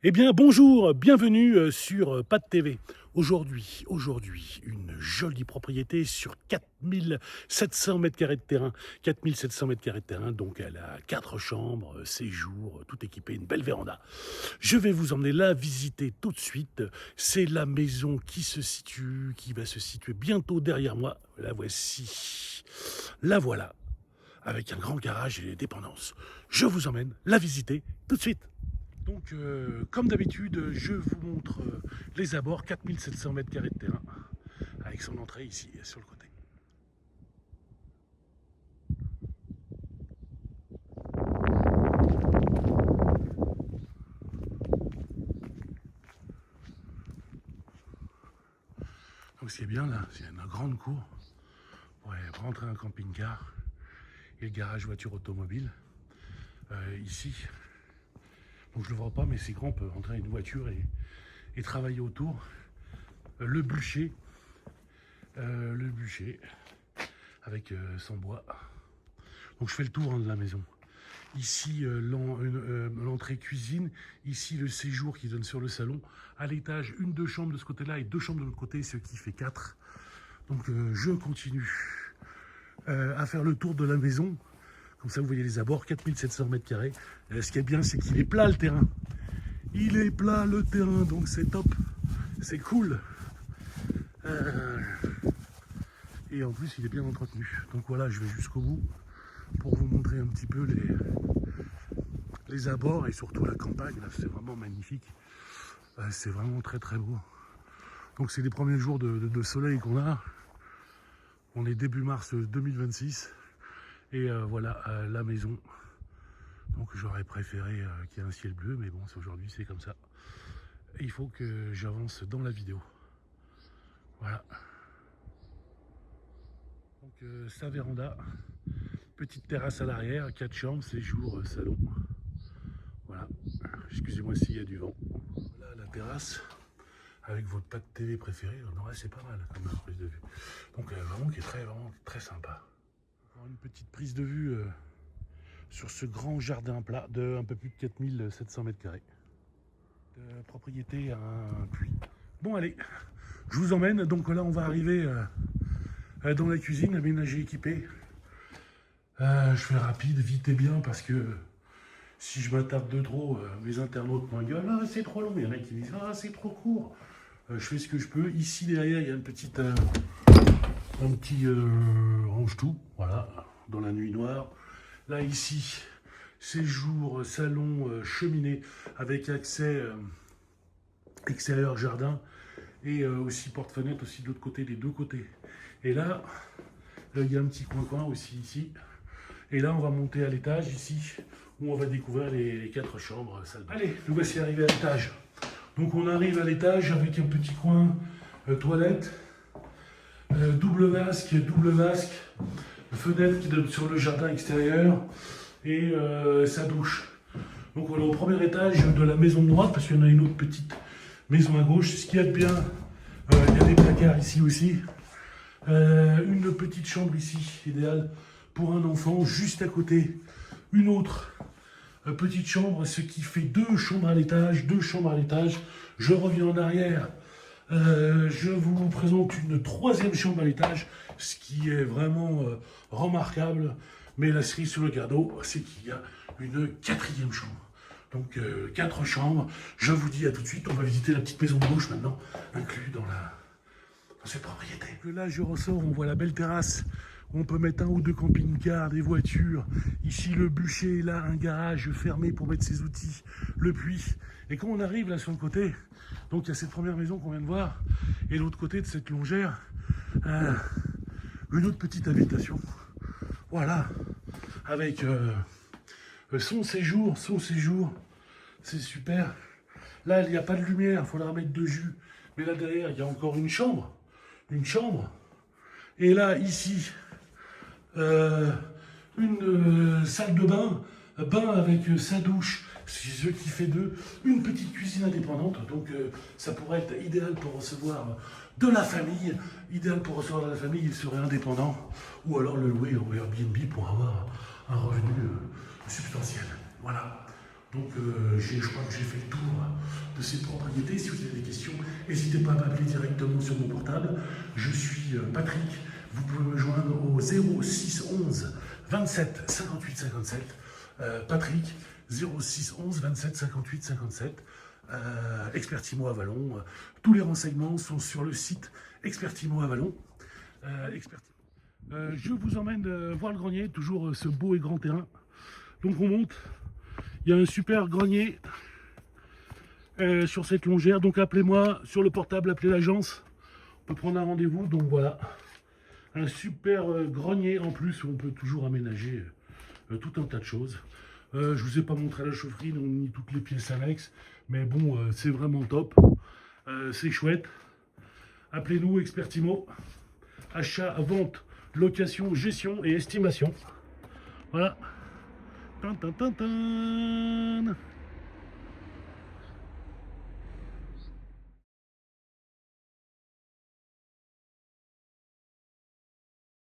Eh bien, bonjour, bienvenue sur Pad TV. Aujourd'hui, une jolie propriété sur 4700 mètres carrés de terrain. 4700 mètres carrés de terrain, donc elle a 4 chambres, séjour, tout équipé, une belle véranda. Je vais vous emmener la visiter tout de suite. C'est la maison qui va se situer bientôt derrière moi. La voici, la voilà, avec un grand garage et des dépendances. Je vous emmène la visiter tout de suite. Donc, comme d'habitude, je vous montre les abords, 4700 mètres carrés de terrain, avec son entrée ici, sur le côté. Donc, ce qui est bien là, c'est une grande cour pour rentrer un camping-car et le garage voiture automobile. Ici, bon, je ne le vois pas, mais c'est grand, on peut rentrer une voiture et travailler autour. Le bûcher, avec son bois. Donc je fais le tour de la maison. Ici l'entrée cuisine, ici le séjour qui donne sur le salon. À l'étage, deux chambres de ce côté-là et deux chambres de l'autre côté, ce qui fait 4. Donc je continue à faire le tour de la maison. Comme ça vous voyez les abords, 4700 mètres carrés. Ce qui est bien, c'est qu'il est plat le terrain. Il est plat le terrain, donc c'est top. C'est cool. Et en plus il est bien entretenu. Donc voilà, je vais jusqu'au bout pour vous montrer un petit peu les abords et surtout la campagne. Là, c'est vraiment magnifique. C'est vraiment très très beau. Donc c'est les premiers jours de soleil qu'on a. On est début mars 2026. Et voilà la maison. Donc j'aurais préféré qu'il y ait un ciel bleu, mais bon, aujourd'hui c'est comme ça. Et il faut que j'avance dans la vidéo. Voilà. Donc sa véranda, petite terrasse à l'arrière, 4 chambres, séjour, salon. Voilà. Excusez-moi s'il y a du vent. Voilà la terrasse avec votre Pad TV préféré. Non, c'est pas mal comme prise de vue. Donc vraiment qui est vraiment très sympa. Encore une petite prise de vue sur ce grand jardin plat de un peu plus de 4700 mètres carrés. De propriété à un puits. Bon allez, je vous emmène. Donc là on va arriver dans la cuisine, aménagée, équipée. Je fais rapide, vite et bien parce que si je m'attarde de trop, mes internautes m'engueulent. Ah, c'est trop long. Il y en a qui me disent ah, c'est trop court. Je fais ce que je peux. Ici derrière, il y a un petit range-tout, voilà, dans la nuit noire. Là ici, séjour, salon, cheminée avec accès extérieur jardin et aussi porte-fenêtre aussi de l'autre côté, des deux côtés. Et là, il y a un petit coin aussi ici. Et là, on va monter à l'étage ici où on va découvrir les 4 chambres. Allez, nous voici arrivés à l'étage. Donc on arrive à l'étage avec un petit coin toilette, double vasque, fenêtre qui donne sur le jardin extérieur et sa douche. Donc on est au premier étage de la maison de droite parce qu'il y en a une autre petite maison à gauche. Ce qu'il y a de bien, il y a des placards ici aussi. Une petite chambre ici, idéale pour un enfant. Juste à côté, une autre petite chambre, ce qui fait 2 chambres à l'étage, Je reviens en arrière. Je vous présente une 3e chambre à l'étage, ce qui est vraiment remarquable. Mais la cerise sur le gâteau, c'est qu'il y a une 4e chambre. Donc 4 chambres. Je vous dis à tout de suite. On va visiter la petite maison de gauche maintenant, inclus dans cette propriété. Là, je ressors, on voit la belle terrasse. On peut mettre 1 ou 2 camping-cars, des voitures. Ici, le bûcher, là, un garage fermé pour mettre ses outils, le puits. Et quand on arrive là sur le côté, donc il y a cette première maison qu'on vient de voir, et de l'autre côté de cette longère, une autre petite habitation. Voilà, avec son séjour, c'est super. Là, il n'y a pas de lumière, il faudra mettre de jus. Mais là derrière, il y a encore une chambre. Et là, ici, une salle de bain avec sa douche, ce qui fait 2, une petite cuisine indépendante, donc ça pourrait être idéal pour recevoir de la famille, il serait indépendant, ou alors le louer au Airbnb pour avoir un revenu substantiel. Voilà, donc je crois que j'ai fait le tour ces propriétés. Si vous avez des questions, n'hésitez pas à m'appeler directement sur mon portable. Je suis Patrick. Vous pouvez me joindre au 06 11 27 58 57. Patrick, 06 11 27 58 57. Expertimo Avalon. Tous les renseignements sont sur le site Expertimo Avalon. Je vous emmène voir le grenier, toujours ce beau et grand terrain. Donc on monte. Il y a un super grenier sur cette longère. Donc appelez-moi sur le portable, appelez l'agence. On peut prendre un rendez-vous. Donc voilà. Un super grenier en plus où on peut toujours aménager tout un tas de choses. Je vous ai pas montré la chaufferie ni toutes les pièces annexes, mais bon, c'est vraiment top. C'est chouette. Appelez-nous Expertimo. Achat, vente, location, gestion et estimation. Voilà. Tan, tan, tan, tan.